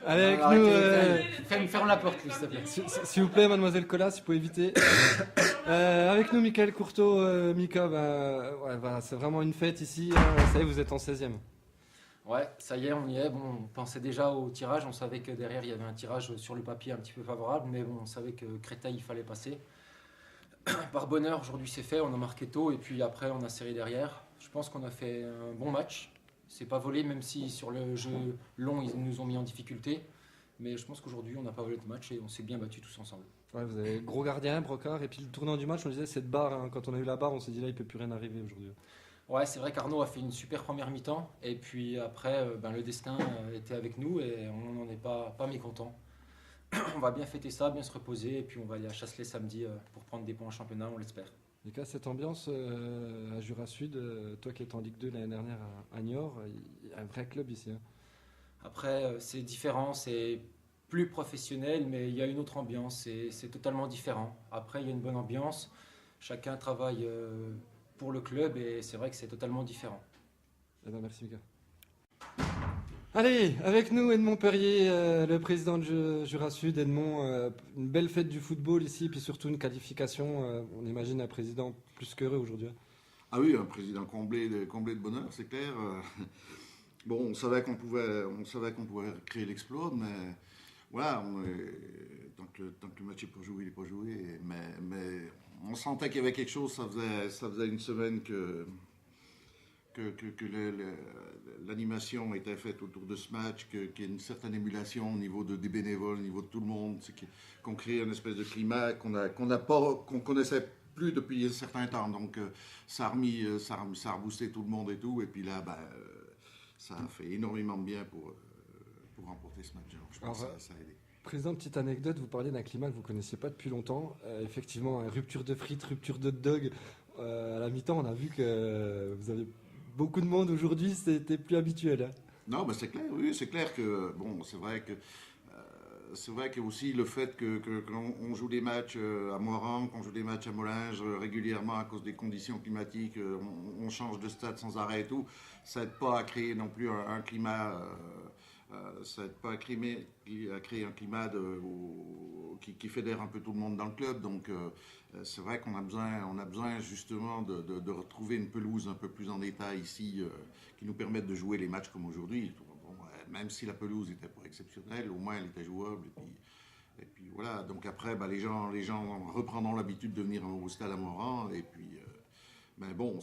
Allez, avec Arrêtez, nous, ferme la porte, s'il te plaît. s'il vous plaît, mademoiselle Collas, si vous pouvez éviter. Avec nous, Michael Courteau. Mika, c'est vraiment une fête ici. Ça y est, vous êtes en 16e. Ouais, ça y est, on y est. Bon, on pensait déjà au tirage. On savait que derrière, il y avait un tirage sur le papier un petit peu favorable. Mais bon, on savait que Créteil, il fallait passer. Par bonheur, aujourd'hui, c'est fait. On a marqué tôt. Et puis après, on a serré derrière. Je pense qu'on a fait un bon match. C'est pas volé, même si sur le jeu long, ils nous ont mis en difficulté. Mais je pense qu'aujourd'hui, on n'a pas volé de match et on s'est bien battus tous ensemble. Ouais, vous avez gros gardien, Brocard. Et puis le tournant du match, on disait cette barre. Quand on a eu la barre, on s'est dit là, il ne peut plus rien arriver aujourd'hui. Ouais, c'est vrai qu'Arnaud a fait une super première mi-temps. Et puis après, le destin était avec nous et on n'en est pas mécontent. On va bien fêter ça, bien se reposer. Et puis on va aller à Chasselet samedi pour prendre des points en championnat, on l'espère. Mika, cette ambiance à Jura Sud, toi qui étais en Ligue 2 l'année dernière à Niort, il y a un vrai club ici. Hein. Après, c'est différent, c'est plus professionnel, mais il y a une autre ambiance, c'est totalement différent. Après, il y a une bonne ambiance, chacun travaille pour le club et c'est vrai que c'est totalement différent. Eh ben, merci Mika. Allez, avec nous Edmond Perrier, le président de Jura Sud. Edmond, une belle fête du football ici, puis surtout une qualification. On imagine un président plus qu'heureux aujourd'hui. Ah oui, un président comblé de bonheur, c'est clair. Bon, on savait qu'on pouvait créer l'exploit, mais voilà, tant que le match est pas joué, il n'est pas joué. Mais on sentait qu'il y avait quelque chose. Ça faisait une semaine que l'animation était faite autour de ce match, qu'il y a une certaine émulation au niveau des bénévoles, au niveau de tout le monde, qu'on crée une espèce de climat qu'on connaissait plus depuis un certain temps. Donc ça a reboosté tout le monde et tout. Et puis là, ça a fait énormément de bien pour remporter ce match. Alors, je pense que ça a aidé. Président, petite anecdote, vous parliez d'un climat que vous ne connaissiez pas depuis longtemps. Effectivement, rupture de frites, rupture de hot dog. À la mi-temps, on a vu que vous avez beaucoup de monde aujourd'hui, c'était plus habituel. Hein. Non, c'est clair, oui, c'est clair que, bon, c'est vrai que aussi le fait qu'on joue des matchs à Moiran, qu'on joue des matchs à Molinges régulièrement à cause des conditions climatiques, on change de stade sans arrêt et tout, ça n'aide pas à créer non plus un climat, ça n'aide pas à créer un climat qui fédère un peu tout le monde dans le club. Donc c'est vrai qu'on a besoin justement de retrouver une pelouse un peu plus en état ici, qui nous permette de jouer les matchs comme aujourd'hui. Même si la pelouse n'était pas exceptionnelle, au moins elle était jouable. Et puis voilà, donc après, les gens reprendront l'habitude de venir au stade à Moran. Et puis, mais bon,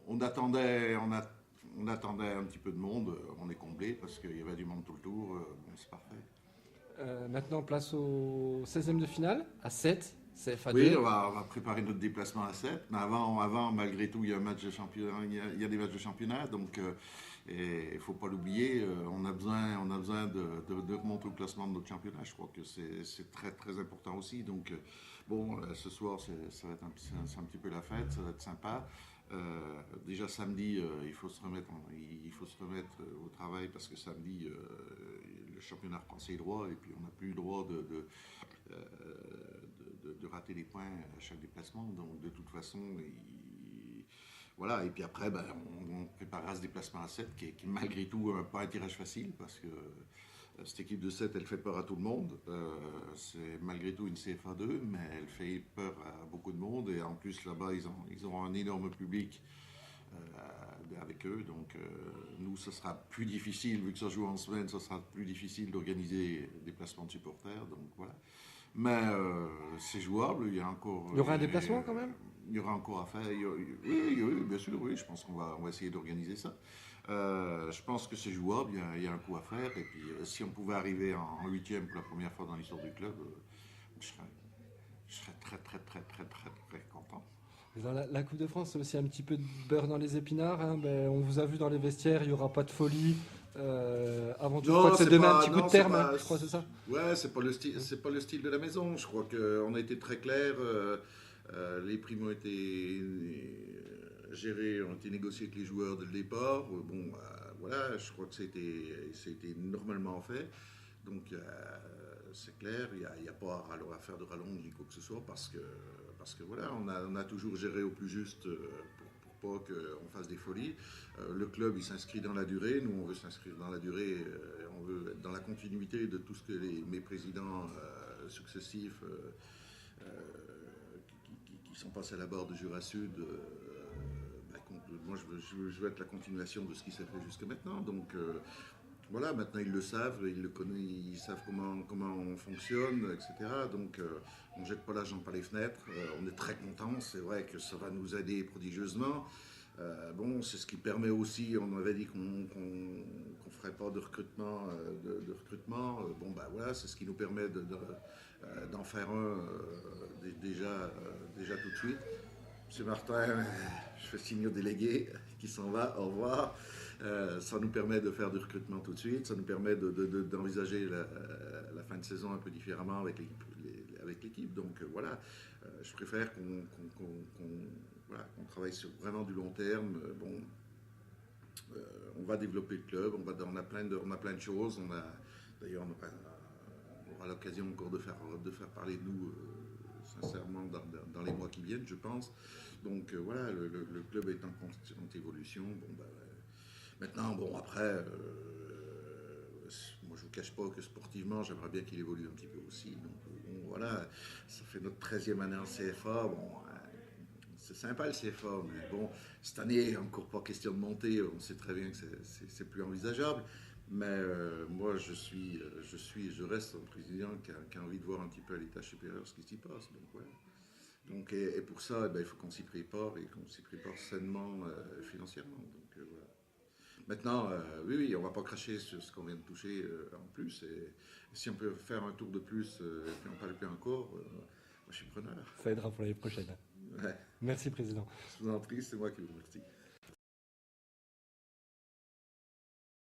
on attendait un petit peu de monde. On est comblé parce qu'il y avait du monde tout le tour. Bon, c'est parfait. Maintenant, place au 16e de finale, à 7. CFA2. Oui, on va préparer notre déplacement à 7. Mais avant, malgré tout, il y a un match de championnat. Il y a des matchs de championnat. Donc, il ne faut pas l'oublier. On a besoin de remonter au classement de notre championnat. Je crois que c'est très, très important aussi. Donc, ce soir, ça va être un petit peu la fête. Ça va être sympa. Déjà samedi, il faut se remettre au travail parce que samedi, le championnat reprend ses droits et puis on n'a plus le droit de rater des points à chaque déplacement. Donc de toute façon, voilà. Et puis après, on préparera ce déplacement à 7 qui est malgré tout pas un tirage facile parce que cette équipe de 7, elle fait peur à tout le monde. C'est malgré tout une CFA2, mais elle fait peur à beaucoup de monde. Et en plus, là-bas, ils auront un énorme public avec eux. Donc, nous, ce sera plus difficile, vu que ça joue en semaine, ça sera plus difficile d'organiser des placements de supporters. Donc, voilà. Mais c'est jouable. Il y aura un déplacement quand même. Il y aura encore à faire. Oui, bien sûr, oui. Je pense qu'on va essayer d'organiser ça. Je pense que c'est jouable, il y a un coup à faire. Et puis, si on pouvait arriver en 8e pour la première fois dans l'histoire du club, je serais très, très, très, très, très, très content. Dans la Coupe de France, c'est aussi un petit peu de beurre dans les épinards. Hein. On vous a vu dans les vestiaires, il n'y aura pas de folie. Avant tout, je crois que c'est demain un petit coup de terme, je crois, c'est ça. Ouais, c'est pas le style de la maison. Je crois qu'on a été très clair. Les primes ont été gérés, ont été négociés avec les joueurs dès le départ. Voilà, je crois que ça a été normalement fait. Donc, c'est clair, il n'y a pas à faire de rallonge ni quoi que ce soit parce que voilà, on a toujours géré au plus juste pour pas qu'on fasse des folies. Le club, il s'inscrit dans la durée. Nous, on veut s'inscrire dans la durée. On veut être continuité de tout ce que mes présidents successifs qui sont passés à la barre de Jura Sud, moi je veux être la continuation de ce qui s'est fait jusque maintenant. Donc voilà, maintenant ils le savent, ils le connaissent, ils savent comment on fonctionne, etc. Donc on ne jette pas l'argent par les fenêtres, on est très contents, c'est vrai que ça va nous aider prodigieusement. Bon, c'est ce qui permet aussi, on avait dit qu'on ne ferait pas de recrutement. Bon, ben voilà, c'est ce qui nous permet d'en faire un déjà tout de suite. Monsieur Martin, je fais signe au délégué qui s'en va, au revoir. Ça nous permet de faire du recrutement tout de suite, ça nous permet d'envisager la fin de saison un peu différemment avec l'équipe. Donc voilà, je préfère qu'on travaille sur vraiment du long terme. On va développer le club, on a plein de choses. D'ailleurs, on aura l'occasion encore de faire parler de nous sincèrement dans les mois qui viennent, je pense. Donc voilà, le club est en constante évolution. Maintenant, après, moi je ne vous cache pas que sportivement, j'aimerais bien qu'il évolue un petit peu aussi. Donc voilà, ça fait notre 13e année en CFA. C'est sympa le CFA, mais bon, cette année, encore pas question de monter. On sait très bien que c'est plus envisageable. Mais moi, je reste un président qui a envie de voir un petit peu à l'état supérieur ce qui s'y passe. Donc, voilà. Donc, et pour ça, il faut qu'on s'y prépare et qu'on s'y prépare sainement financièrement. Donc, voilà. Maintenant, oui, on ne va pas cracher sur ce qu'on vient de toucher en plus. Et si on peut faire un tour de plus et puis en parler plus encore, moi, je suis preneur. Ça aidera pour l'année prochaine. Ouais. Merci, Président. Je vous en prie, c'est moi qui vous remercie.